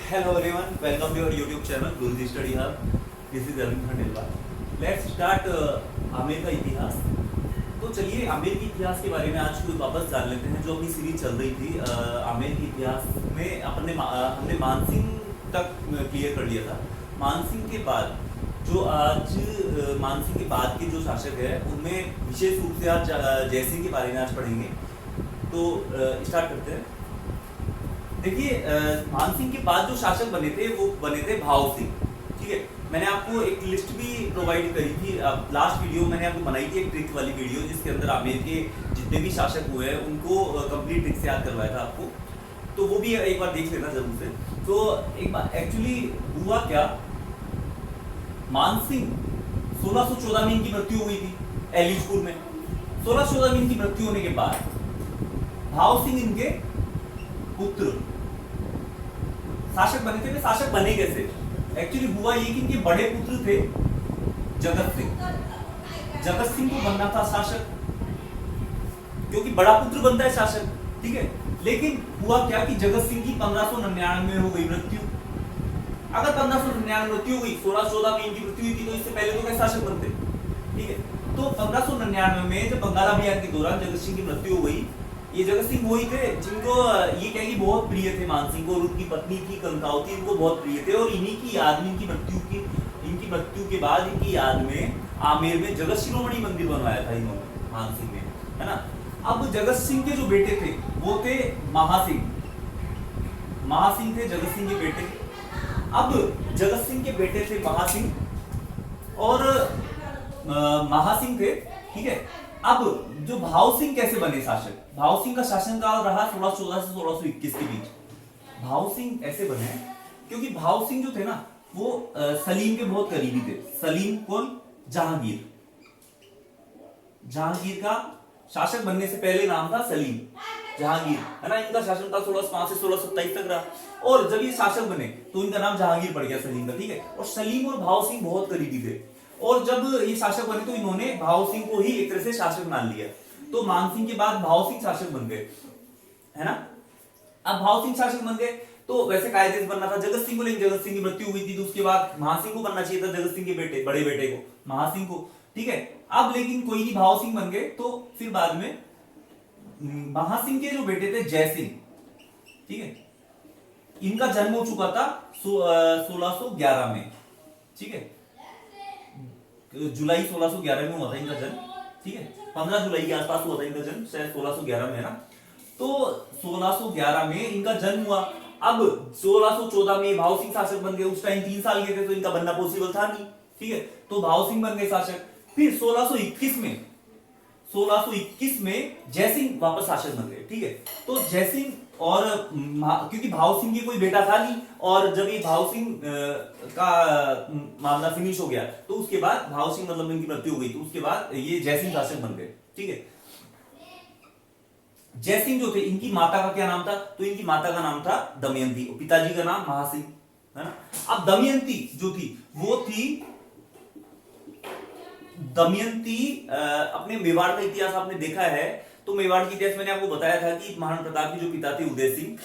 Hello everyone, welcome to your YouTube channel Guruji Study Hub. This is Arvind Khandelwal. Let's start Aamir का इतिहास। तो चलिए आमिर के इतिहास के बारे में आज कोई वापस जान लेते हैं। जो अपनी सीरीज चल रही थी आमिर के इतिहास में हमने मानसिंह तक क्लियर कर लिया था। मानसिंह के बाद जो आज मानसिंह के बाद के जो शासक है उनमें विशेष रूप से आज जयसिंह के बारे में आज पढ़ेंगे। तो स्टार्ट करते हैं। देखिए मानसिंह के बाद जो शासक बने थे वो बने थे भाव सिंह। ठीक है, मैंने आपको एक लिस्ट भी प्रोवाइड करी थी। लास्ट वीडियो मैंने आपको बनाई थी एक ट्रिक वाली वीडियो जिसके अंदर आमेर के जितने भी शासक हुए हैं उनको कंप्लीट ट्रिक से याद करवाया था आपको। तो वो भी एक बार देख लेना जरूर से। तो एक बार एक्चुअली हुआ क्या, मानसिंह 1614 में इनकी मृत्यु हुई थी एलिजपुर में। 1614 में इनकी मृत्यु होने के बाद भाव सिंह इनके पुत्र शासक बने थे। शासक बने कैसे? एक्चुअली हुआ ये कि इनके बड़े पुत्र थे जगत सिंह। जगत सिंह को बनना था शासक क्योंकि बड़ा पुत्र बनता है शासक। ठीक है, लेकिन हुआ क्या कि जगत सिंह की 1599 में हो गई मृत्यु। अगर 1599 मृत्यु हुई, 1614 में इनकी मृत्यु हुई थी, तो इससे पहले तो कैसे शासक बनते? ठीक है, तो 1599 में जब बंगाल अभियान के दौरान जगत सिंह की मृत्यु हो गई। ये जगत सिंह वही थे जिनको ये क्या कि बहुत प्रिय थे मानसिंह को, और उनकी पत्नी थी कंकावती इनको बहुत प्रिय थे। और इन्हीं की याद में इनकी मृत्यु के बाद इनकी याद में आमेर में जगत शिरोमणि मंदिर बनवाया था इन्होंने मानसिंह ने, है ना। अब जगत सिंह के जो बेटे थे वो थे महासिंह थे जगत सिंह के बेटे। अब जगत सिंह के बेटे थे महासिंह और महासिंह थे। ठीक है, अब जो भाव सिंह कैसे बने शासक? भाव सिंह का शासनकाल रहा 1614 से 1621 के बीच। भाव सिंह ऐसे बने क्योंकि भाव सिंह जो थे ना वो सलीम के बहुत करीबी थे। सलीम कौन? जहांगीर का शासक बनने से पहले नाम था सलीम, जहांगीर, है ना। इनका शासनकाल 1605 से 1627 तक रहा और जब ये शासक बने तो इनका नाम जहांगीर पड़ गया सलीम का। ठीक है, और सलीम और भाव सिंह बहुत करीबी थे और जब ये शासक बने तो इन्होंने भाव सिंह को ही एक तरह से शासक मान लिया। तो मानसिंह के बाद भाव सिंह शासक बन गए, है ना। अब भाव सिंह शासक बन गए तो वैसे कायदे से बनना था जगत सिंह को, लेकिन जगत सिंह की मृत्यु हुई थी तो उसके बाद महासिंह को बनना चाहिए था, जगत सिंह के बेटे बड़े बेटे को, महासिंह को। ठीक है, अब लेकिन कोई नहीं, भाव सिंह बन गए। तो फिर बाद में महासिंह के जो बेटे थे जयसिंह, ठीक है, इनका जन्म हो चुका था 1611 में। ठीक है, जुलाई 1611 में हुआ था इनका जन्म। ठीक है, 15 जुलाई के आसपास हुआ था इनका जन्म, शायद 1611 में, है ना। तो 1611 में इनका जन्म हुआ। अब 1614 में भाव सिंह शासक बन गए। उस टाइम 3 साल के थे तो इनका बनना पॉसिबल था नहीं। ठीक है, तो भाव सिंह बन गए शासक। फिर 1621 में जयसिंह वापस शासक बन गए। ठीक है, तो जयसिंह और क्योंकि भाव सिंह की कोई बेटा था नहीं और जब ये भाव सिंह का मामला फिनिश हो गया तो उसके बाद भाव सिंह मतलब इनकी मृत्यु हो गई तो उसके बाद ये जयसिंह शासक बन गए। ठीक है, जयसिंह जो थे इनकी माता का क्या नाम था? तो इनकी माता का नाम था दमयंती, पिताजी का नाम महासिंह, है ना। अब दमयंती जो थी वो थी अपने मेवाड़ का इतिहास आपने देखा है तो मेवाड़ की इतिहास मैंने आपको बताया था कि महाराणा प्रताप की जो पिता थे उदय सिंह,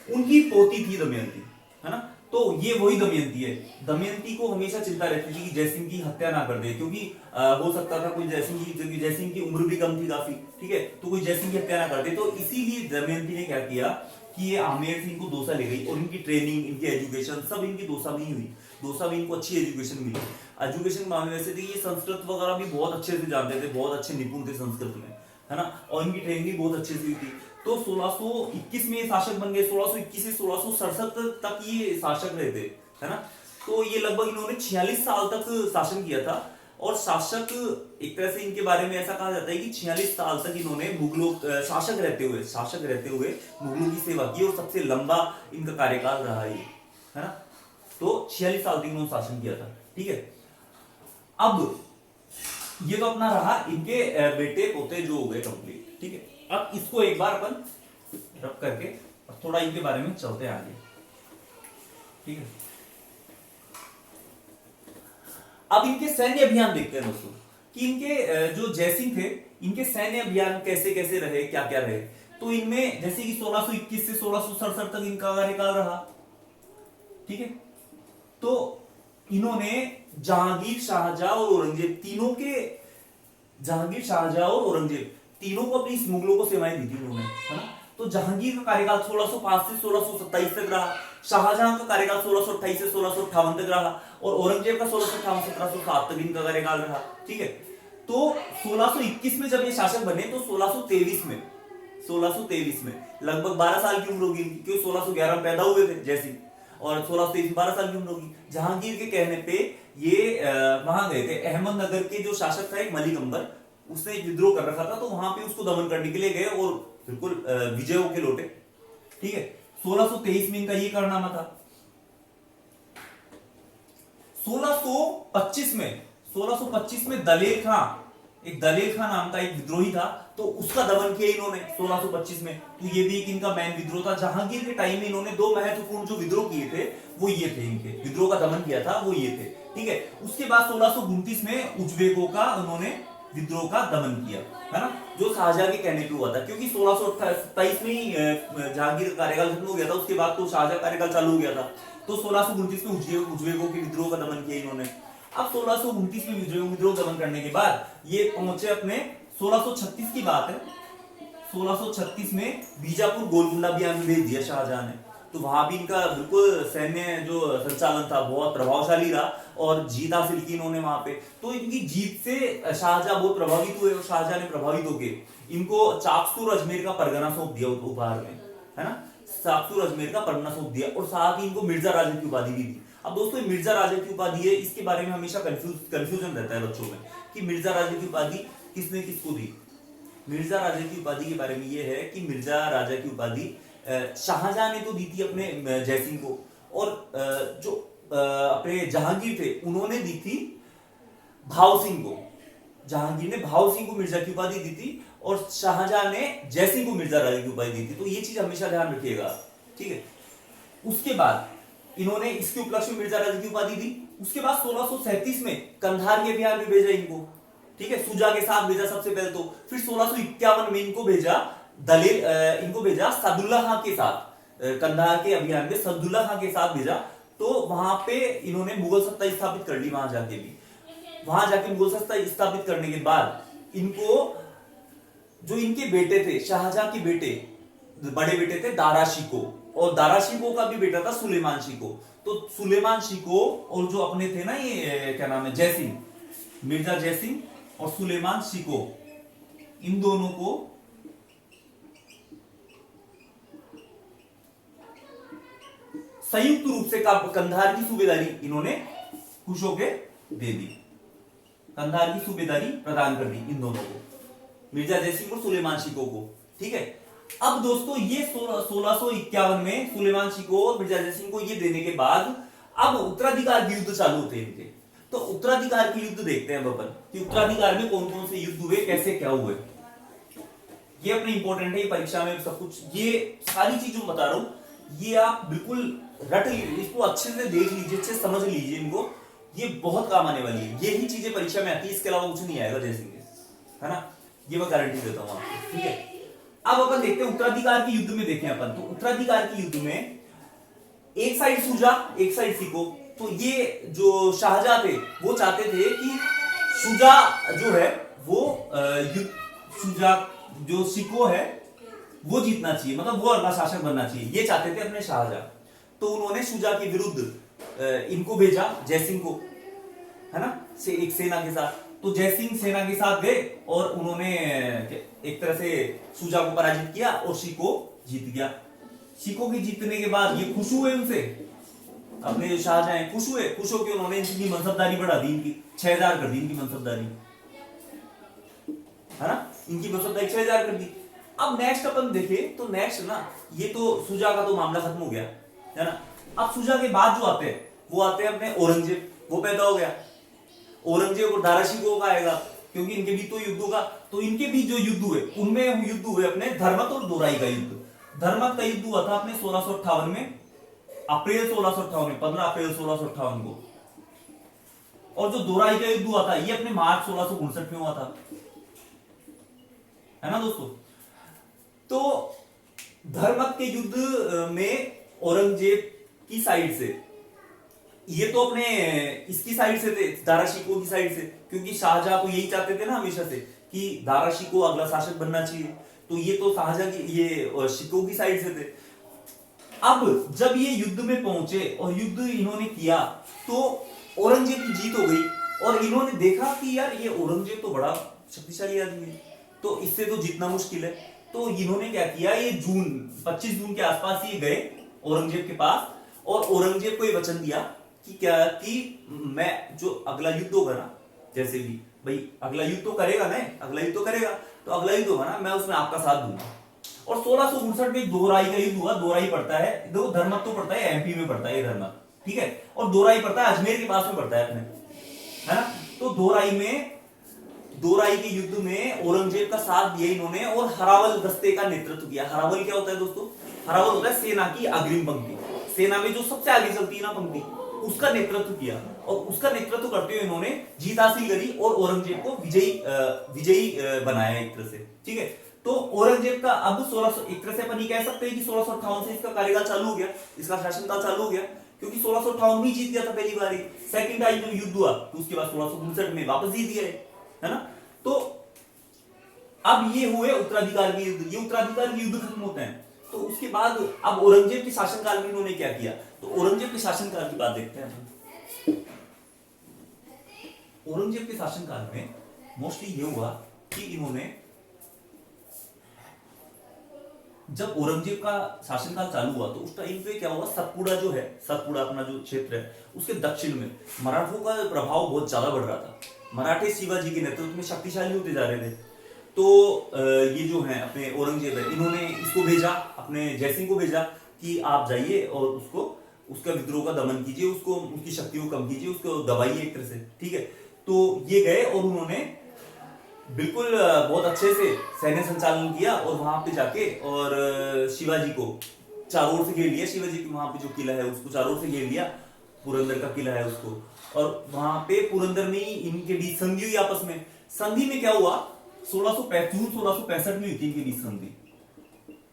उनकी पोती थी दमयंती, है ना। तो ये वही दमयंती है। दमयंती को हमेशा चिंता रहती थी कि जयसिंह की हत्या ना कर दे, क्योंकि हो सकता था कोई जयसिंह की उम्र भी कम थी काफी। ठीक है, तो कोई जयसिंह की हत्या ना कर दे। तो इसीलिए दमयंती ने क्या किया कि ये आमेर सिंह को दौसा ले गई और इनकी ट्रेनिंग, इनकी एजुकेशन सब इनकी दौसा में ही हुई। दौसा में इनको अच्छी एजुकेशन मिली। एजुकेशन के मामले में से ये संस्कृत वगैरह भी बहुत अच्छे से जानते थे, बहुत अच्छे निपुण थे संस्कृत में, है ना। और इनकी ट्रेनिंग भी बहुत अच्छे से हुई थी। तो 1621 में शासक बन गए। 1621 से 1667 तक ये शासक रहे थे, है ना। तो ये लगभग इन्होंने 46 साल तक शासन किया था। और शासक एक तरह से इनके बारे में ऐसा कहा जाता है कि 46 साल तक इन्होंने मुगलों शासक रहते हुए मुगलों की सेवा की और सबसे लंबा इनका कार्यकाल रहा ये, है ना। तो 46 साल तक इन्होंने शासन किया था। ठीक है, अब ये तो अपना रहा इनके बेटे पोते जो हो गए कंप्लीट। ठीक है, अब इसको एक बार अपन रब करके थोड़ा इनके बारे में चलते हैं आगे। ठीक है, अब इनके सैन्य अभियान देखते हैं दोस्तों कि इनके जो जयसिंह थे इनके सैन्य अभियान कैसे कैसे रहे, क्या क्या रहे। तो इनमें जैसे कि 1621 से 1667 तक इनका कार्यकाल रहा, ठीक है। तो इन्होंने जहांगीर, शाहजहां और औरंगजेब तीनों के, जहांगीर, शाहजहां और औरंगजेब तीनों को अपनी मुगलों को सेवाएं दी थी उन्होंने, है ना। तो जहांगीर का कार्यकाल 1605 से 1627 तक रहा, शाहजहां का कार्यकाल 1628 से 1658 तक रहा, और औरंगजेब का 1658 से 1707 तक इनका कार्यकाल रहा, ठीक है। तो 1621 में जब ये शासक बने तो 1623 में लगभग 12 साल की उम्र होगी इनकी, क्योंकि 1611 में पैदा हुए थे जयसिंह, और 1623 में 12 साल की उम्र होगी। जहांगीर के कहने पे ये वहां गए थे, अहमदनगर के जो शासक था एक मलिक अंबर, उसने एक विद्रोह कर रखा था, तो वहां पे उसको दमन करने के लिए गए और बिल्कुल विजय होके लौटे, ठीक है। 1623 में इनका ये कारनामा था। 1625 में दलेर खां, एक दलेर खां नाम का एक विद्रोही था, तो उसका दमन किया इन्होंने 1625 में। तो ये भी एक इनका मैन विद्रोह था। जहांगीर के टाइम में इन्होंने दो महत्वपूर्ण जो विद्रोह किए थे वो ये थे, इनके विद्रोह का दमन किया था वो ये थे, ठीक है। उसके बाद 1629 में उज्बेकों का उन्होंने विद्रोह का दमन किया, है ना, जो शाहजहां के कहने पे हुआ था, क्योंकि 1627 में ही जहांगीर का कार्यकाल खत्म हो गया था, उसके बाद तो शाहजहां कार्यकाल चालू हो गया था। तो 1629 में उज्बेकों के विद्रोह का दमन किया इन्होंने। अब 1629 में विद्रोह दमन करने के बाद ये पहुंचे अपने 1636 की बात है, 1636 में बीजापुर गोलकुंडा अभियान भेज दिया शाहजहां ने। तो वहां भी इनका बिल्कुल सैन्य जो संचालन था बहुत प्रभावशाली रहा और जीत हासिल की इन्होंने वहां पे। तो इनकी जीत से शाहजहां बहुत प्रभावित हुए और शाहजहां ने प्रभावित होकर इनको चाकसुर अजमेर का परगना सौंप दिया उपहार में, है ना, चाकसुर अजमेर का परगना सौंप दिया, और साथ ही इनको मिर्जा राजा की उपाधि भी दी। अब दोस्तों मिर्जा राजा की उपाधि है, इसके बारे में हमेशा कंफ्यूजन रहता है बच्चों में कि मिर्जा राजा की उपाधि किसने किसको दी। मिर्जा राजा की उपाधि के बारे में यह है कि मिर्जा राजा की उपाधि शाहजहां ने तो दी थी अपने जयसिंह को, और जो अपने जहांगीर थे उन्होंने दी थी भाव सिंह को। जहांगीर ने भाव सिंह को मिर्जा की उपाधि दी थी और शाहजहां ने जयसिंह को मिर्जा राजा की उपाधि दी थी। तो ये चीज हमेशा ध्यान रखिएगा, ठीक है। उसके बाद इन्होंने इसके उपलक्ष्य में मिर्जा राजा की उपाधि दी। उसके बाद 1637 में कंधार के अभियान में भेजा इनको, ठीक है, सुजा के साथ भेजा सबसे पहले तो। फिर 1651 में इनको भेजा इनको भेजा सदुल्ला खां के साथ, कंधार के अभियान में सदुल्ला खां के साथ भेजा। तो वहां पे इन्होंने मुगल सत्ता स्थापित कर ली। वहां जाके मुगल सत्ता स्थापित करने के बाद इनको जो इनके बेटे थे, शाहजहां के बेटे, बड़े बेटे थे दारा शिको, और दारा शिको का भी बेटा था सुलेमान शिको। तो सुलेमान शिको और जो अपने थे ना ये क्या नाम है जयसिंह, मिर्जा जयसिंह और सुलेमान शिको, इन दोनों को संयुक्त रूप से कंधार की सूबेदारी इन्होंने खुश होकर दे दी, कंधार की सूबेदारी प्रदान कर दी इन दोनों को, मिर्जा जयसिंह और सुलेमान शिको को, ठीक है। अब दोस्तों ये 1651 में सुलेमान शिको और मिर्जा जयसिंह को ये देने के बाद अब उत्तराधिकार के युद्ध चालू होते हैं इनके। तो उत्तराधिकार के युद्ध देखते हैं अपन कि उत्तराधिकार में कौन कौन से युद्ध हुए, कैसे क्या हुए। ये अपने इंपॉर्टेंट है, ये परीक्षा में सब कुछ, ये सारी चीजों बता रहा हूं, ये आप बिल्कुल रट लीजिए, इसको अच्छे से देख लीजिए, अच्छे से समझ लीजिए इनको, ये बहुत काम आने वाली है। यही चीजें परीक्षा में आती है, इसके अलावा कुछ नहीं आएगा जयसिंह के, है ना, ये मैं गारंटी देता हूं आपको, ठीक है। अब अपन देखते हैं उत्तराधिकार के युद्ध में, देखें अपन तो उत्तराधिकार के युद्ध में एक साइड सुजा एक साइड सिको। तो ये जो शाहजहां थे वो चाहते थे कि सुजा जो है वो सुजा जो सिको है वो जीतना चाहिए, मतलब वो अगला शासक बनना चाहिए, ये चाहते थे अपने शाहजहां। तो उन्होंने शुजा के विरुद्ध इनको भेजा, जयसिंह को, है ना, से एक सेना के साथ। तो जयसिंह सेना के साथ गए और उन्होंने एक तरह से शुजा को पराजित किया और शिको जीत गया। शिको के जीतने के बाद ये खुश हुए उनसे, अपने जो शाहजहां खुश हुए, खुश होकर उन्होंने इनकी मनसबदारी बढ़ा दी, इनकी 6000 कर दी इनकी मनसबदारी, है ना, इनकी मनसबदारी 6000 कर दी। अब नेक्स्ट अपन देखें तो नेक्स्ट ना, ये तो सुजा का तो मामला खत्म हो गया, है ना। अब सुजा के बाद जो आते हैं वो आते हैं अपने औरंगजेब, वो पैदा हो गया। औरंगजेब और दारा शिकोह का आएगा, क्योंकि इनके भी तो युद्ध होगा। तो इनके भी जो युद्ध हुए उनमें युद्ध हुए अपने धर्मत और दोराई का युद्ध। धर्मत का युद्ध हुआ था अपने 1658 में, अप्रैल 1658 में, 15 अप्रैल 1658 को। और जो दोराई का युद्ध हुआ था ये अपने मार्च 1659 में हुआ था, है ना दोस्तों। तो धर्मत के युद्ध में औरंगजेब की साइड से ये तो अपने इसकी साइड से थे, दारा शिकोह की साइड से, क्योंकि शाहजहां तो यही चाहते थे ना हमेशा से कि दारा शिकोह अगला शासक बनना चाहिए। तो ये तो शाहजहां की, ये शिकोह की साइड से थे। अब जब ये युद्ध में पहुंचे और युद्ध इन्होंने किया तो औरंगजेब की जीत हो गई, और इन्होंने देखा कि यार ये औरंगजेब तो बड़ा शक्तिशाली आदमी है, तो इससे तो जीतना मुश्किल है। तो इन्होंने क्या किया, ये 25 जून के आसपास ये गए औरंगजेब के पास, और औरंगजेब को ये वचन दिया कि क्या, कि मैं जो अगला युद्ध होगा ना, जैसे भी भाई अगला युद्ध तो करेगा ना, अगला युद्ध तो करेगा, तो अगला युद्ध होगा ना, मैं उसमें आपका साथ दूंगा। और 1659 में दोराई का युद्ध हुआ। दोराई पड़ता है, देखो धर्मत तो पड़ता है एमपी में पड़ता है ये धर्मत, ठीक है, और दोराई पड़ता है अजमेर के पास में पड़ता है अपने, है ना। तो दोराई के युद्ध में औरंगजेब का साथ दिया इन्होंने, और हरावल दस्ते का नेतृत्व किया। हरावल क्या होता है दोस्तों? हरावल होता है सेना की अग्रिम पंक्ति, सेना में जो सबसे आगे चलती है ना पंक्ति, उसका नेतृत्व किया, और उसका नेतृत्व करते हुए इन्होंने जीत हासिल करी और औरंगजेब को विजयी बनाया एक तरह से, ठीक है। तो औरंगजेब का अब 1600, एक तरह से अपन ये कह सकते हैं कि 1658 से इसका कार्यकाल चालू हो गया, इसका शासनकाल चालू हो गया, क्योंकि 1658 में जीत गया था पहली बार। सेकंड टाइम जब युद्ध हुआ तो उसके बाद 1659 में वापस जीत गया है ना। तो अब ये हुए उत्तराधिकार के युद्ध, ये उत्तराधिकार के युद्ध खत्म होते हैं। तो उसके बाद अब औरंगजेब के शासनकाल में इन्होंने क्या किया, तो औरंगजेब के शासनकाल की बात देखते हैं। औरंगजेब के शासनकाल में मोस्टली ये हुआ कि इन्होंने, जब औरंगजेब का शासनकाल चालू हुआ तो उस टाइम पे क्या हुआ, सतपुड़ा जो है, सतपुड़ा अपना जो क्षेत्र है, उसके दक्षिण में मराठों का प्रभाव बहुत ज्यादा बढ़ रहा था। मराठे शिवाजी के नेतृत्व में शक्तिशाली होते जा रहे थे। तो ये जो है अपने औरंगजेब है, इन्होंने इसको भेजा, अपने जयसिंह को भेजा कि आप जाइए और उसको, उसका विद्रोह का दमन कीजिए, उसको, उसकी शक्ति को कम कीजिए, उसको दबाइए एक तरह से, ठीक है। तो ये गए और उन्होंने बिल्कुल बहुत अच्छे से सैन्य संचालन किया, और वहां पे जाके और शिवाजी को चारों ओर से घेर लिया। शिवाजी के वहां पे जो किला है उसको चारों ओर से घेर लिया, पुरंदर का किला है उसको, और वहां पे पुरंदर में ही इनके बीच संधि हुई आपस में। संधि में क्या हुआ, 1665 में हुई थी इनके बीच संधि,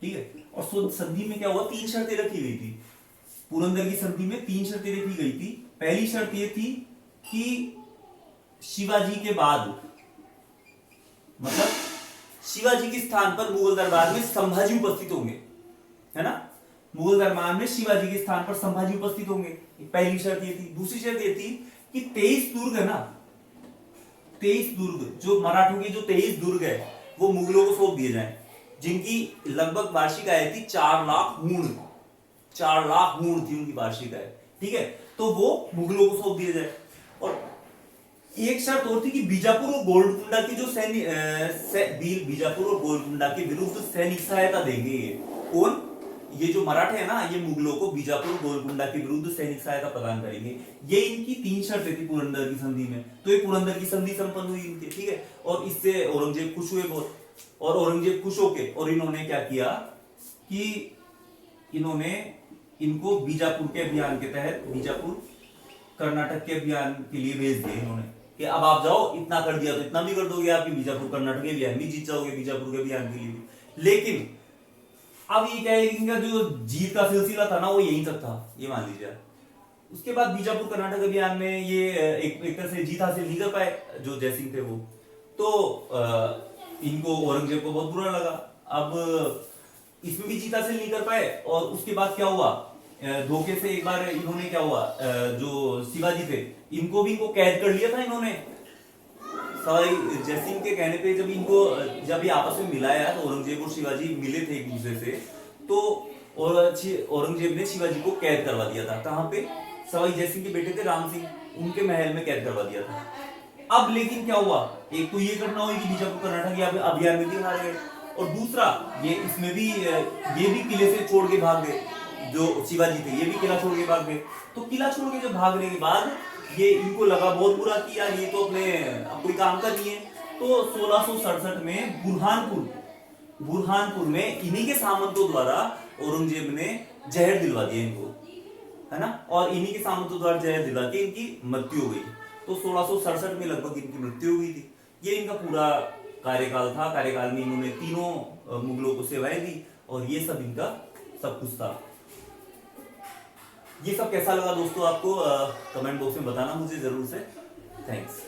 ठीक है। और संधि में क्या हुआ, 3 शर्तें रखी गई थी। पुरंदर की संधि में 3 शर्तें रखी गई थी। पहली शर्त ये थी कि शिवाजी के बाद, मतलब शिवाजी के स्थान पर मुगल दरबार में संभाजी उपस्थित होंगे, है ना। मुगल दरबार में शिवाजी के स्थान पर संभाजी उपस्थित होंगे, पहली शर्त ये थी। दूसरी शर्त ये थी कि 23 दुर्ग है ना, 23 दुर्ग, जो मराठों के जो 23 दुर्ग है वो मुगलों को सौंप दिए जाएं, जिनकी लगभग वार्षिक आय थी 4 लाख हूण, 4 लाख हूण थी उनकी वार्षिक आय, ठीक है। तो वो मुगलों को सौंप दिए जाए। और एक शर्त और थी कि बीजापुर और गोलकुंडा की जो बीजापुर और गोलकुंडा के विरुद्ध सैनिक सहायता देंगे। कौन? ये जो मराठे है ना, ये मुगलों को बीजापुर और गोलकुंडा के विरुद्ध सैनिक सहायता प्रदान करेंगे। ये इनकी 3 शर्तें थी पुरंदर की संधि में। तो ये पुरंदर की संधि संपन्न हुई इनकी, ठीक है। और इससे औरंगजेब खुश हुए बहुत, और औरंगजेब खुश होके, और इन्होंने क्या किया कि इन्होंने इनको बीजापुर के अभियान के तहत, बीजापुर कर्नाटक के अभियान के लिए भेज दिया इन्होंने, कि अब आप जाओ, इतना कर दिया तो इतना भी कर दोगे, आपकी बीजापुर कर्नाटक के अभियान भी जीत जाओगे, बीजापुर के अभियान के लिए भी। लेकिन अब ये क्या है, इनका जो जीत का सिलसिला था ना वो यहीं तक था, ये मान लीजिए। उसके बाद बीजापुर कर्नाटक अभियान में ये एक तरह से जीत हासिल नहीं कर पाए जो जयसिंह थे वो। तो इनको, औरंगजेब को बहुत बुरा लगा। अब इसमें भी जीत हासिल नहीं कर पाए, और उसके बाद क्या हुआ, धोखे से एक बार इन्होंने क्या हुआ, जो शिवाजी थे इनको भी, इनको कैद कर लिया था इन्होंने। सवाई जयसिंह के कहने पे जब ये आपस में मिलाया तो औरंगजेब और शिवाजी मिले थे एक दूसरे से, तो औरंगजेब ने शिवाजी को कैद करवा दिया था। कहां पे? सवाई जयसिंह के बेटे थे राम सिंह, उनके महल में कैद करवा दिया था। अब लेकिन क्या हुआ, एक तो ये घटना हुई कि बीजापुर कर्नाटक अभियान में भी हार गए, और दूसरा ये इसमें भी ये भी किले से छोड़ के भाग गए, जो शिवाजी थे ये भी किला छोड़ के भाग गए। तो किला छोड़ के जब भागने के बाद ये इनको लगा बहुत बुरा कि यार ये तो अपने अब कोई काम का नहीं है। तो 1667 में बुरहानपुर में इन्हीं के सामंतों द्वारा औरंगजेब ने जहर दिलवा दिया इनको, है ना, और इन्हीं के सामंतों द्वारा जहर दिलवा के इनकी मृत्यु हो गई। तो 1667 में लगभग इनकी मृत्यु हो गई थी। ये इनका पूरा कार्यकाल था। कार्यकाल में इन्होंने तीनों मुगलों को सेवाएं दी, और ये सब इनका सब कुछ था। ये सब कैसा लगा दोस्तों आपको कमेंट बॉक्स में बताना मुझे जरूर से। थैंक्स।